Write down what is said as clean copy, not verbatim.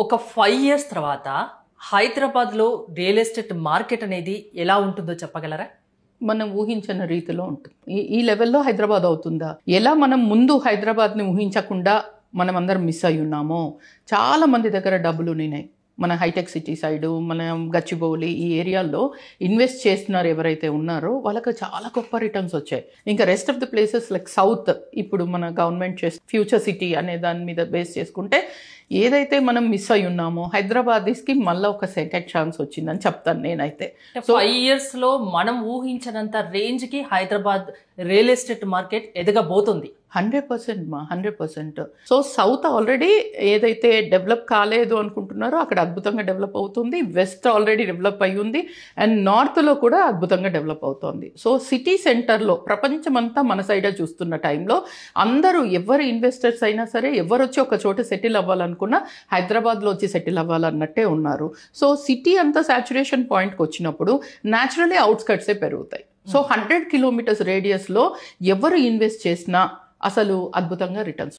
ఒక 5 ఇయర్స్ తర్వాత హైదరాబాద్లో రియల్ ఎస్టేట్ మార్కెట్ అనేది ఎలా ఉంటుందో చెప్పగలరా? మనం ఊహించిన రీతిలో ఉంటుంది. ఈ లెవెల్లో హైదరాబాద్ అవుతుందా, ఎలా మనం ముందు హైదరాబాద్ని ఊహించకుండా మనం అందరం మిస్ అయి ఉన్నామో. చాలా మంది దగ్గర డబ్బులు ఉన్నాయి. మన హైటెక్ సిటీ సైడు, మన గచ్చిబౌలి ఈ ఏరియాల్లో ఇన్వెస్ట్ చేస్తున్నారు ఎవరైతే ఉన్నారో వాళ్ళకి చాలా గొప్ప రిటర్న్స్ వచ్చాయి. ఇంకా rest of the places like south, ఇప్పుడు మన గవర్నమెంట్ ఫ్యూచర్ సిటీ అనే దాని మీద బేస్ చేసుకుంటే ఏదైతే మనం మిస్ అయి ఉన్నామో హైదరాబాదీస్కి మళ్ళీ ఒక సెకండ్ ఛాన్స్ వచ్చిందని చెప్తాను నేనైతే. 5 ఇయర్స్లో మనం ఊహించినంత రేంజ్కి హైదరాబాద్ రియల్ ఎస్టేట్ మార్కెట్ ఎదగబోతుంది. 100% మా 100%. సో సౌత్ ఆల్రెడీ ఏదైతే డెవలప్ కాలేదు అనుకుంటున్నారో అక్కడ అద్భుతంగా డెవలప్ అవుతుంది. వెస్ట్ ఆల్రెడీ డెవలప్ అయ్యి ఉంది అండ్ నార్త్లో కూడా అద్భుతంగా డెవలప్ అవుతుంది. సో సిటీ సెంటర్లో ప్రపంచమంతా మన సైడే చూస్తున్న టైంలో అందరూ ఎవరు ఇన్వెస్టర్స్ అయినా సరే ఎవరు వచ్చి ఒక చోట సెటిల్ అవ్వాలనుకున్నా హైదరాబాద్లో వచ్చి సెటిల్ అవ్వాలన్నట్టే ఉన్నారు. సో సిటీ అంతా సాచురేషన్ పాయింట్కి వచ్చినప్పుడు న్యాచురలీ అవుట్స్కట్సే పెరుగుతాయి. సో 100 కిలోమీటర్స్ రేడియస్లో ఎవరు ఇన్వెస్ట్ చేసినా అసలు అద్భుతంగా రిటర్న్స్